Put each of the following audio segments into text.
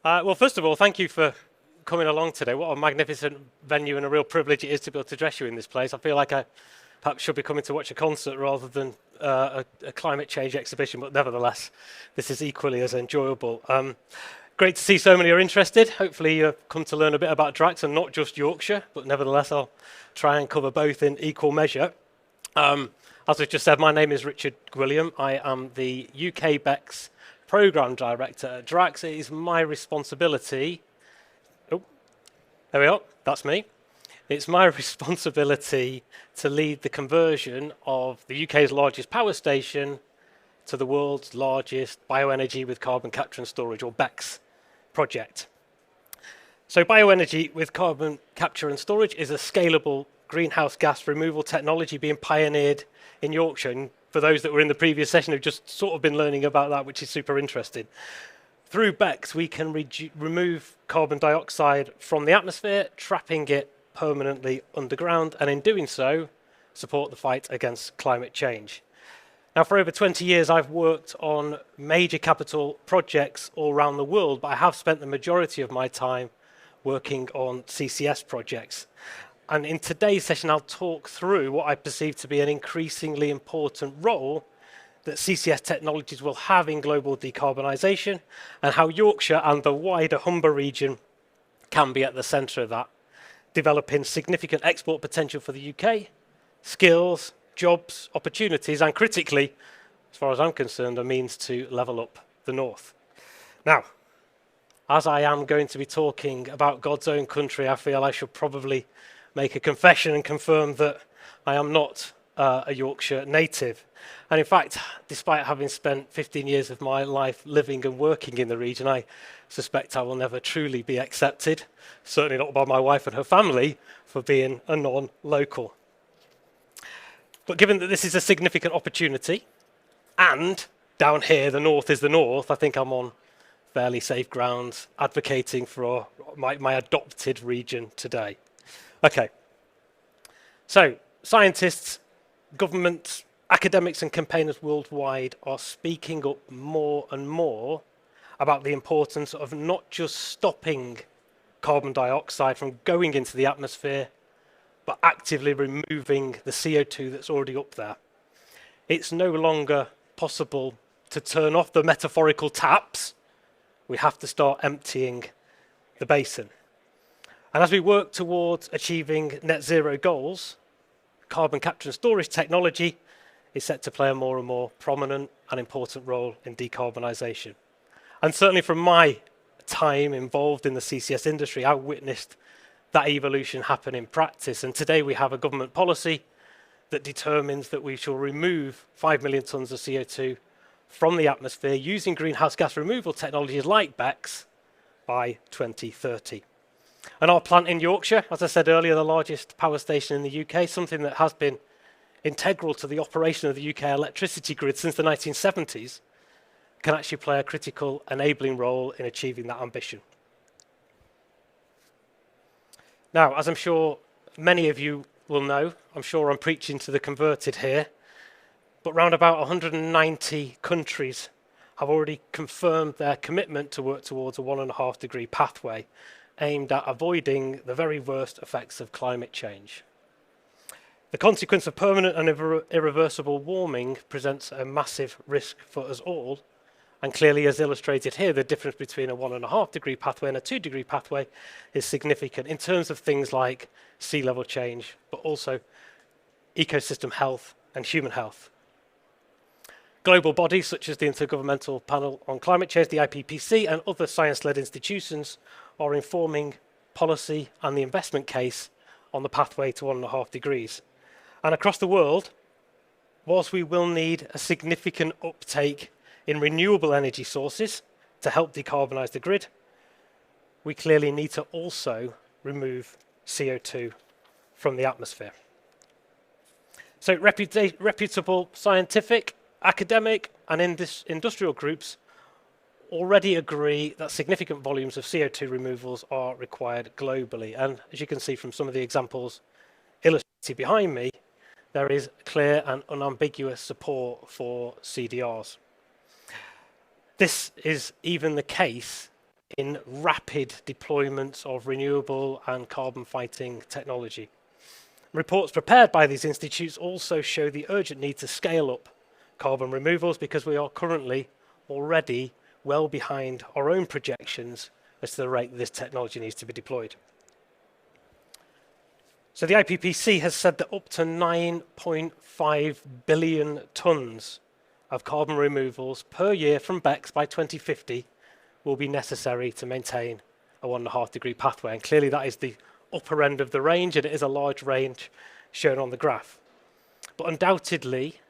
Well, first of all, thank you for coming along today. What a magnificent venue and a real privilege it is to be able to address you in this place. I feel like I perhaps should be coming to watch a concert rather than a climate change exhibition, but nevertheless, this is equally as enjoyable. Great to see so many are interested. Hopefully you've come to learn a bit about Drax and not just Yorkshire, but nevertheless I'll try and cover both in equal measure. As I just said, my name is Richard Gwilliam. I am the UK BECCS Programme Director at Drax. It is my responsibility, there we are, that's me. It's my responsibility to lead the conversion of the UK's largest power station to the world's largest bioenergy with carbon capture and storage, or BECCS, project. So bioenergy with carbon capture and storage is a scalable greenhouse gas removal technology being pioneered in Yorkshire. And for those that were in the previous session who've just sort of been learning about that, which is super interesting. Through BECCS, we can remove carbon dioxide from the atmosphere, trapping it permanently underground, and in doing so, support the fight against climate change. Now, for over 20 years, I've worked on major capital projects all around the world, but I have spent the majority of my time working on CCS projects. And in today's session, I'll talk through what I perceive to be an increasingly important role that CCS technologies will have in global decarbonisation, and how Yorkshire and the wider Humber region can be at the centre of that, developing significant export potential for the UK, skills, jobs, opportunities, and critically, as far as I'm concerned, a means to level up the north. Now, as I am going to be talking about God's own country, I feel I should probably make a confession and confirm that I am not a Yorkshire native. And in fact, despite having spent 15 years of my life living and working in the region, I suspect I will never truly be accepted, certainly not by my wife and her family, for being a non-local. But given that this is a significant opportunity, and down here the north is the north, I think I'm on fairly safe grounds advocating for my adopted region today. Okay, so scientists, governments, academics and campaigners worldwide are speaking up more and more about the importance of not just stopping carbon dioxide from going into the atmosphere, but actively removing the CO2 that's already up there. It's no longer possible to turn off the metaphorical taps. We have to start emptying the basin. And as we work towards achieving net zero goals, carbon capture and storage technology is set to play a more and more prominent and important role in decarbonisation. And certainly from my time involved in the CCS industry, I witnessed that evolution happen in practice. And today we have a government policy that determines that we shall remove 5 million tonnes of CO2 from the atmosphere using greenhouse gas removal technologies like BECCS by 2030. And our plant in Yorkshire, as I said earlier, the largest power station in the UK, something that has been integral to the operation of the UK electricity grid since the 1970s, can actually play a critical enabling role in achieving that ambition. Now, as I'm sure many of you will know, I'm sure I'm preaching to the converted here, but round about 190 countries have already confirmed their commitment to work towards a 1.5 degree pathway aimed at avoiding the very worst effects of climate change. The consequence of permanent and irreversible warming presents a massive risk for us all, and clearly, as illustrated here, the difference between a 1.5 degree pathway and a 2 degree pathway is significant in terms of things like sea level change, but also ecosystem health and human health. Global bodies such as the Intergovernmental Panel on Climate Change, the IPCC, and other science-led institutions are informing policy and the investment case on the pathway to 1.5 degrees. And across the world, whilst we will need a significant uptake in renewable energy sources to help decarbonise the grid, we clearly need to also remove CO2 from the atmosphere. So reputable scientific, academic and industrial groups already agree that significant volumes of CO2 removals are required globally. And as you can see from some of the examples illustrated behind me, there is clear and unambiguous support for CDRs. This is even the case in rapid deployments of renewable and carbon-fighting technology. Reports prepared by these institutes also show the urgent need to scale up carbon removals because we are currently already well behind our own projections as to the rate this technology needs to be deployed. So the IPCC has said that up to 9.5 billion tonnes of carbon removals per year from BECCS by 2050 will be necessary to maintain a 1.5 degree pathway. And clearly that is the upper end of the range, and it is a large range shown on the graph. But undoubtedly,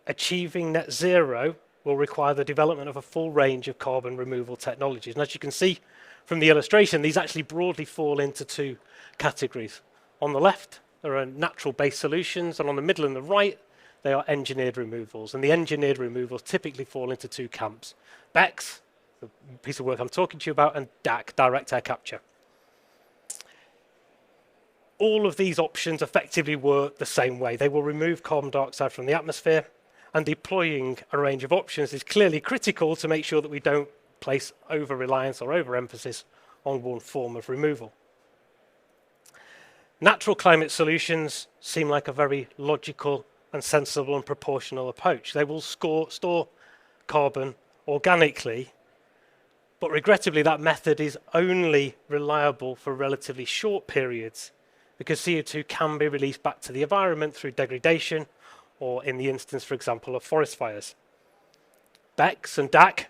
achieving net zero will require the development of a full range of carbon removal technologies. And as you can see from the illustration, these actually broadly fall into two categories. On the left, there are natural-based solutions, and on the middle and the right, they are engineered removals. And the engineered removals typically fall into two camps: BECCS, the piece of work I'm talking to you about, and DAC, direct air capture. All of these options effectively work the same way. They will remove carbon dioxide from the atmosphere, and deploying a range of options is clearly critical to make sure that we don't place over-reliance or over-emphasis on one form of removal. Natural climate solutions seem like a very logical and sensible and proportional approach. They will store carbon organically, but regrettably that method is only reliable for relatively short periods because CO2 can be released back to the environment through degradation or in the instance, for example, of forest fires. BECCS and DAC,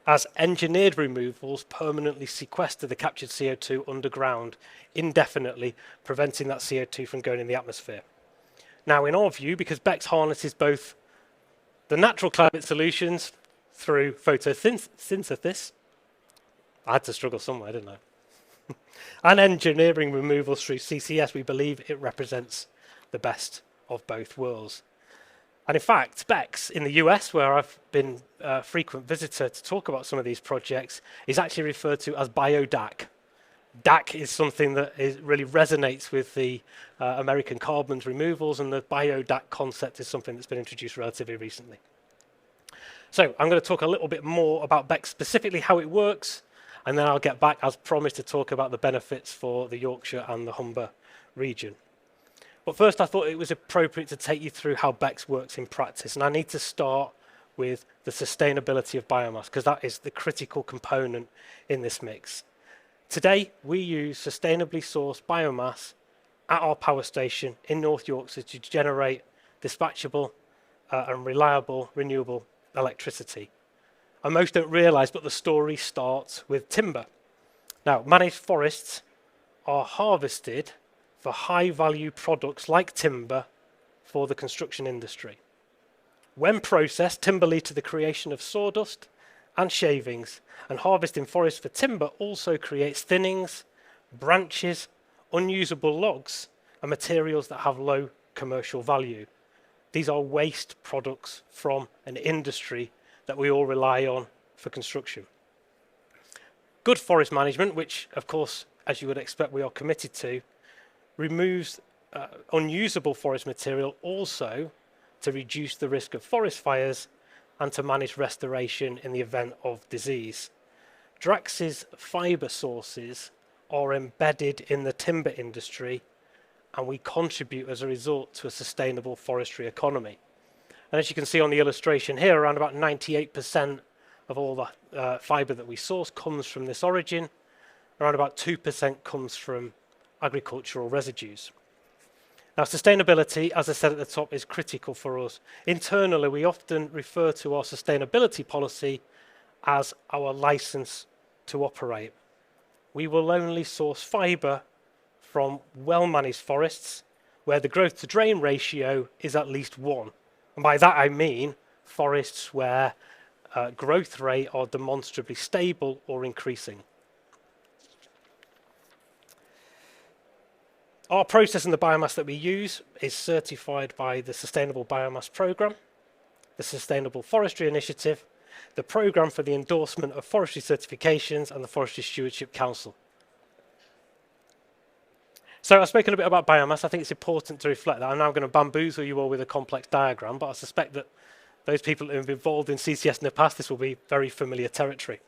as engineered removals, permanently sequester the captured CO2 underground indefinitely, preventing that CO2 from going in the atmosphere. Now, in our view, because BECCS harnesses both the natural climate solutions through photosynthesis, I had to struggle somewhere, didn't I? And engineering removals through CCS, we believe it represents the best of both worlds. And in fact, BECCS in the US, where I've been a frequent visitor to talk about some of these projects, is actually referred to as BioDAC. DAC is something that really resonates with the American carbon removals, and the BioDAC concept is something that's been introduced relatively recently. So I'm going to talk a little bit more about BECCS, specifically how it works, and then I'll get back, as promised, to talk about the benefits for the Yorkshire and the Humber region. But first, I thought it was appropriate to take you through how BECCS works in practice, and I need to start with the sustainability of biomass, because that is the critical component in this mix. Today, we use sustainably sourced biomass at our power station in North Yorkshire to generate dispatchable and reliable renewable electricity. And most don't realise, but the story starts with timber. Now, managed forests are harvested for high-value products like timber for the construction industry. When processed, timber leads to the creation of sawdust and shavings, and harvesting forest for timber also creates thinnings, branches, unusable logs, and materials that have low commercial value. These are waste products from an industry that we all rely on for construction. Good forest management, which of course, as you would expect, we are committed to, removes unusable forest material also to reduce the risk of forest fires and to manage restoration in the event of disease. Drax's fibre sources are embedded in the timber industry, and we contribute as a result to a sustainable forestry economy. And as you can see on the illustration here, around about 98% of all the fibre that we source comes from this origin. Around about 2% comes from agricultural residues. Now, sustainability, as I said at the top, is critical for us. Internally, we often refer to our sustainability policy as our license to operate. We will only source fibre from well-managed forests where the growth to drain ratio is at least 1. And by that I mean forests where growth rate are demonstrably stable or increasing. Our process and the biomass that we use is certified by the Sustainable Biomass Programme, the Sustainable Forestry Initiative, the Programme for the Endorsement of Forestry Certifications, and the Forestry Stewardship Council. So I've spoken a bit about biomass. I think it's important to reflect that. I'm now going to bamboozle you all with a complex diagram, but I suspect that those people who have been involved in CCS in the past, this will be very familiar territory.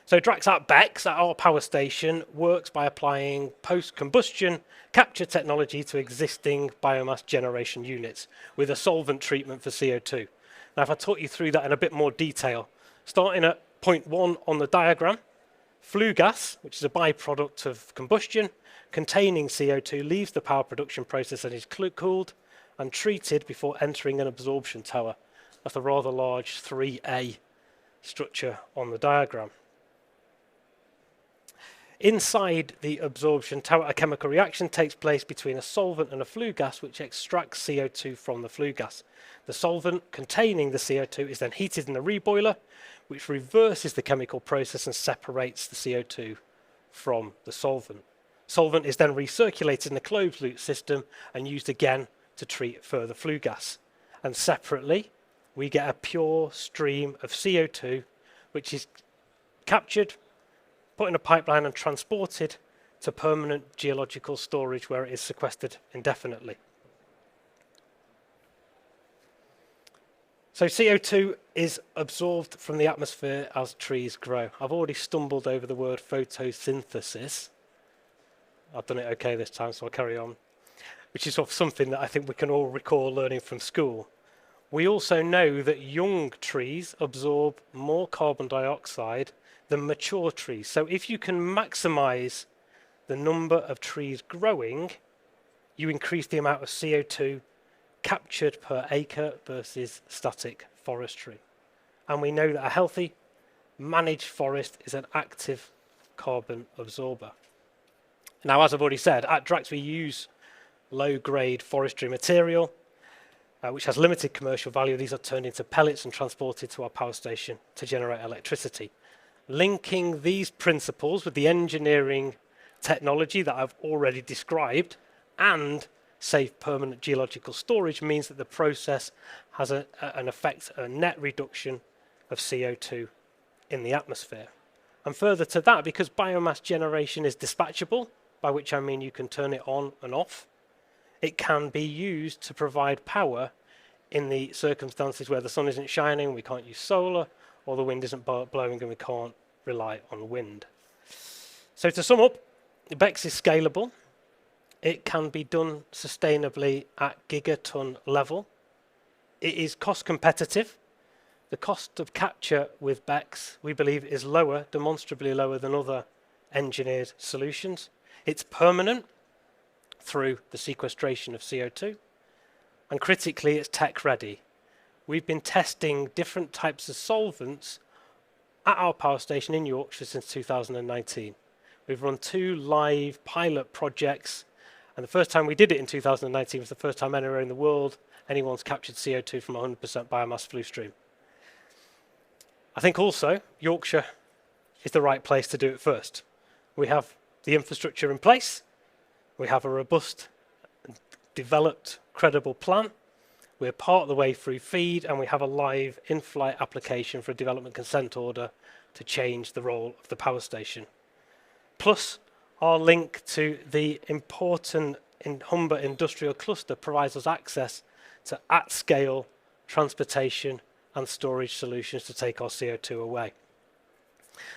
So Drax at BECCS, at our power station, works by applying post-combustion capture technology to existing biomass generation units with a solvent treatment for CO2. Now, if I talk you through that in a bit more detail, starting at point 1 on the diagram, flue gas, which is a byproduct of combustion, containing CO2, leaves the power production process and is cooled and treated before entering an absorption tower. That's a rather large 3A structure on the diagram. Inside the absorption tower, a chemical reaction takes place between a solvent and a flue gas, which extracts CO2 from the flue gas. The solvent containing the CO2 is then heated in a reboiler, which reverses the chemical process and separates the CO2 from the solvent. Solvent is then recirculated in a closed-loop system and used again to treat further flue gas. And separately, we get a pure stream of CO2, which is captured, put in a pipeline and transported to permanent geological storage where it is sequestered indefinitely. So CO2 is absorbed from the atmosphere as trees grow. I've already stumbled over the word photosynthesis. I've done it okay this time, so I'll carry on, which is sort of something that I think we can all recall learning from school. We also know that young trees absorb more carbon dioxide than mature trees. So if you can maximize the number of trees growing, you increase the amount of CO2 captured per acre versus static forestry. And we know that a healthy, managed forest is an active carbon absorber. Now, as I've already said, at Drax we use low-grade forestry material, which has limited commercial value. These are turned into pellets and transported to our power station to generate electricity. Linking these principles with the engineering technology that I've already described and safe permanent geological storage means that the process has an effect, a net reduction of CO2 in the atmosphere. And further to that, because biomass generation is dispatchable, by which I mean you can turn it on and off, it can be used to provide power in the circumstances where the sun isn't shining, we can't use solar, or the wind isn't blowing and we can't rely on wind. So to sum up, the BECCS is scalable. It can be done sustainably at gigaton level. It is cost competitive. The cost of capture with BECCS, we believe, is lower, demonstrably lower than other engineered solutions. It's permanent through the sequestration of CO2. And critically, it's tech ready. We've been testing different types of solvents at our power station in Yorkshire since 2019. We've run 2 live pilot projects, and the first time we did it in 2019 was the first time anywhere in the world anyone's captured CO2 from 100% biomass flue stream. I think also Yorkshire is the right place to do it first. We have the infrastructure in place, we have a robust, developed, credible plan. We're part of the way through FEED, and we have a live in-flight application for a development consent order to change the role of the power station. Plus, our link to the important Humber industrial cluster provides us access to at-scale transportation and storage solutions to take our CO2 away.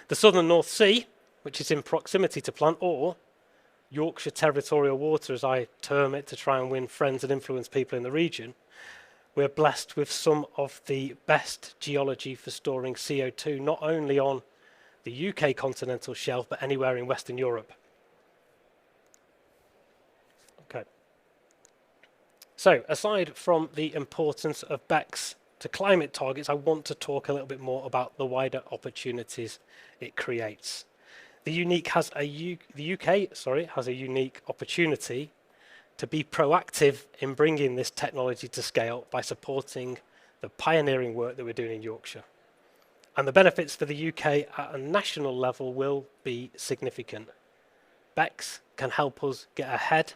The southern North Sea, which is in proximity to plant, or Yorkshire territorial water, as I term it, to try and win friends and influence people in the region, we're blessed with some of the best geology for storing CO2, not only on the UK continental shelf, but anywhere in Western Europe. Okay. So, aside from the importance of BECCS to climate targets, I want to talk a little bit more about the wider opportunities it creates. The UK has a unique opportunity to be proactive in bringing this technology to scale by supporting the pioneering work that we're doing in Yorkshire. And the benefits for the UK at a national level will be significant. BECCS can help us get ahead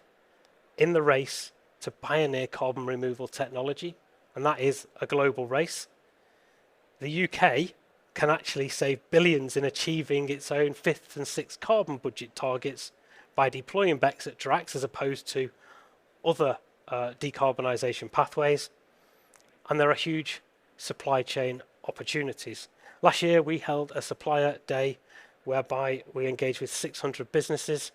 in the race to pioneer carbon removal technology, and that is a global race. The UK can actually save billions in achieving its own 5th and 6th carbon budget targets by deploying BECCS at Drax as opposed to other decarbonisation pathways. And there are huge supply chain opportunities. Last year we held a supplier day whereby we engage with 600 businesses,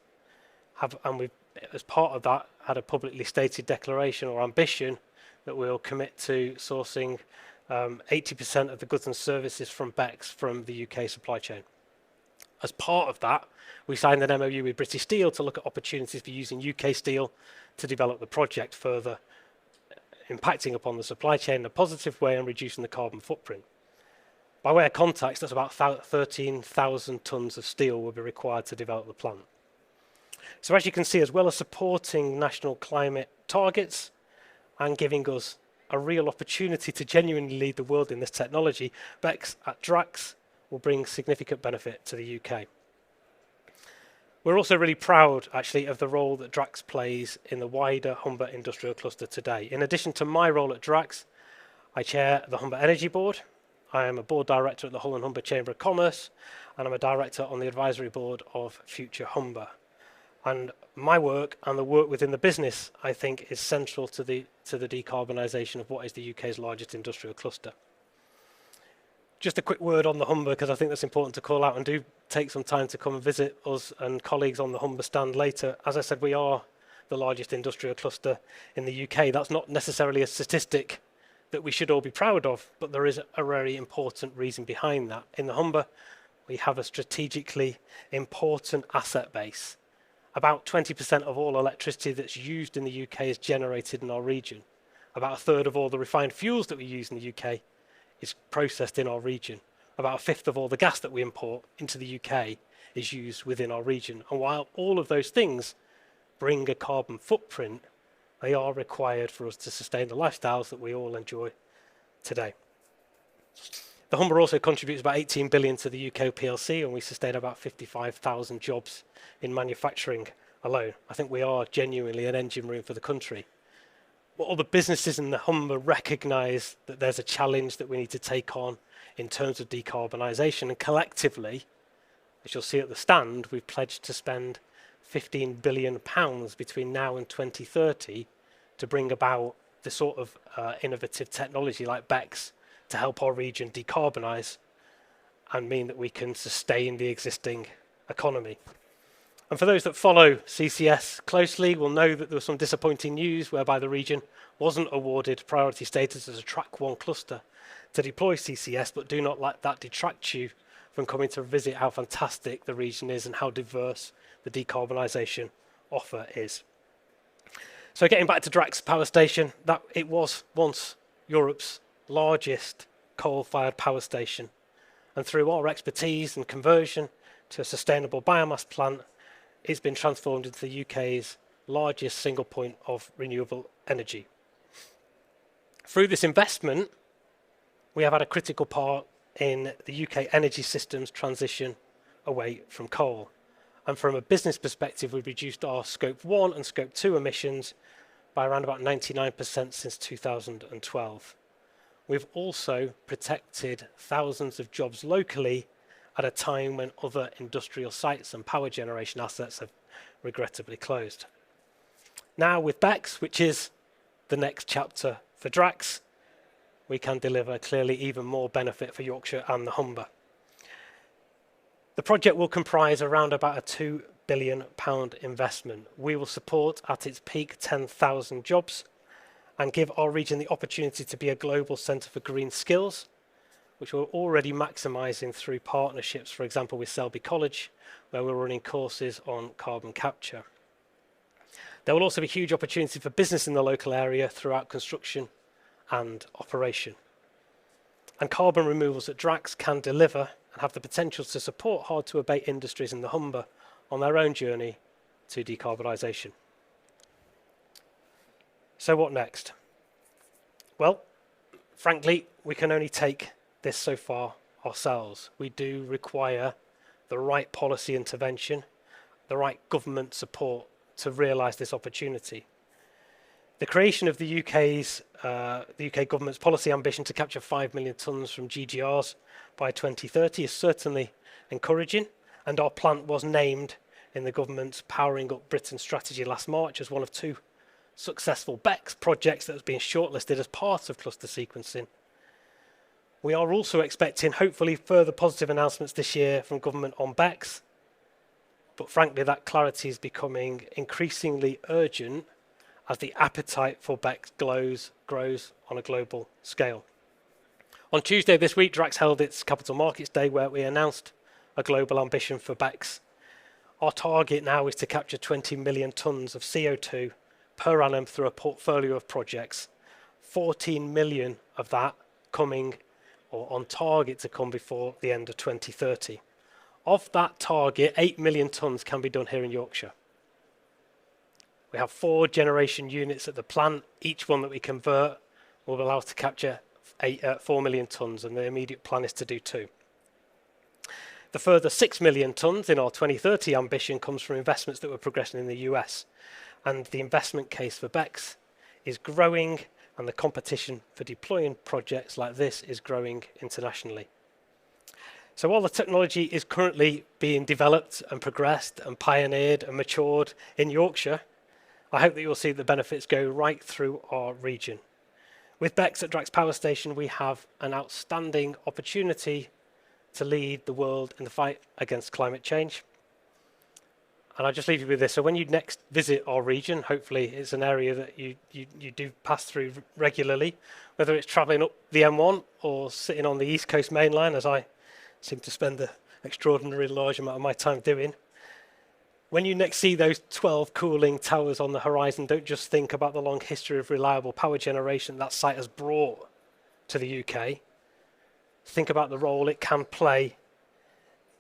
and we've, as part of that, had a publicly stated declaration or ambition that we'll commit to sourcing 80% of the goods and services from BECCS from the UK supply chain. As part of that, we signed an MOU with British Steel to look at opportunities for using UK steel to develop the project further, impacting upon the supply chain in a positive way and reducing the carbon footprint. By way of context, that's about 13,000 tonnes of steel will be required to develop the plant. So as you can see, as well as supporting national climate targets and giving us a real opportunity to genuinely lead the world in this technology, BECCS at Drax will bring significant benefit to the UK. We're also really proud, actually, of the role that Drax plays in the wider Humber industrial cluster today. In addition to my role at Drax, I chair the Humber Energy Board. I am a board director at the Hull and Humber Chamber of Commerce, and I'm a director on the advisory board of Future Humber. And my work and the work within the business, I think, is central to the decarbonisation of what is the UK's largest industrial cluster. Just a quick word on the Humber, because I think that's important to call out, and do take some time to come and visit us and colleagues on the Humber stand later. As I said, we are the largest industrial cluster in the UK. That's not necessarily a statistic that we should all be proud of, but there is a very important reason behind that. In the Humber, we have a strategically important asset base. About 20% of all electricity that's used in the UK is generated in our region. About a third of all the refined fuels that we use in the UK is processed in our region. About a fifth of all the gas that we import into the UK is used within our region. And while all of those things bring a carbon footprint, they are required for us to sustain the lifestyles that we all enjoy today. The Humber also contributes about 18 billion to the UK PLC, and we sustain about 55,000 jobs in manufacturing alone. I think we are genuinely an engine room for the country. But all the businesses in the Humber recognise that there's a challenge that we need to take on in terms of decarbonisation, and collectively, as you'll see at the stand, we've pledged to spend £15 billion between now and 2030 to bring about the sort of innovative technology like BECCS to help our region decarbonise and mean that we can sustain the existing economy. And for those that follow CCS closely will know that there was some disappointing news whereby the region wasn't awarded priority status as a Track 1 cluster to deploy CCS, but do not let that detract you from coming to visit how fantastic the region is and how diverse the decarbonisation offer is. So getting back to Drax Power Station, that it was once Europe's largest coal-fired power station, and through our expertise and conversion to a sustainable biomass plant, it's been transformed into the UK's largest single point of renewable energy. Through this investment, we have had a critical part in the UK energy system's transition away from coal. And from a business perspective, we've reduced our Scope 1 and Scope 2 emissions by around about 99% since 2012. We've also protected thousands of jobs locally at a time when other industrial sites and power generation assets have regrettably closed. Now with BECCS, which is the next chapter for Drax, we can deliver clearly even more benefit for Yorkshire and the Humber. The project will comprise around about a £2 billion investment. We will support at its peak 10,000 jobs and give our region the opportunity to be a global centre for green skills, which we're already maximising through partnerships, for example, with Selby College, where we're running courses on carbon capture. There will also be huge opportunity for business in the local area throughout construction and operation. And carbon removals at Drax can deliver and have the potential to support hard-to-abate industries in the Humber on their own journey to decarbonisation. So what next? Well, frankly, we can only take this so far ourselves. We do require the right policy intervention, the right government support to realise this opportunity. The creation of the UK government's policy ambition to capture 5 million tonnes from GGRs by 2030 is certainly encouraging, and our plant was named in the government's Powering Up Britain strategy last March as one of 2 successful BECCS projects that has been shortlisted as part of cluster sequencing. We are also expecting, hopefully, further positive announcements this year from government on BECCS, but frankly, that clarity is becoming increasingly urgent as the appetite for BECCS grows on a global scale. On Tuesday this week, Drax held its Capital Markets Day, where we announced a global ambition for BECCS. Our target now is to capture 20 million tonnes of CO2 per annum through a portfolio of projects, 14 million of that coming or on target to come before the end of 2030. Of that target, 8 million tonnes can be done here in Yorkshire. We have 4 generation units at the plant. Each one that we convert will allow us to capture 4 million tonnes, and the immediate plan is to do 2. The further 6 million tonnes in our 2030 ambition comes from investments that we're progressing in the US, and the investment case for BECCS is growing, and the competition for deploying projects like this is growing internationally. So while the technology is currently being developed and progressed and pioneered and matured in Yorkshire, I hope that you'll see the benefits go right through our region. With BECCS at Drax Power Station, we have an outstanding opportunity to lead the world in the fight against climate change. And I'll just leave you with this. So when you next visit our region, hopefully it's an area that you do pass through regularly, whether it's travelling up the M1 or sitting on the East Coast main line, as I seem to spend an extraordinarily large amount of my time doing. When you next see those 12 cooling towers on the horizon, don't just think about the long history of reliable power generation that site has brought to the UK. Think about the role it can play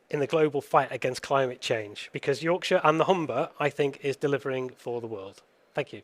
in the global fight against climate change, because Yorkshire and the Humber, I think, is delivering for the world. Thank you.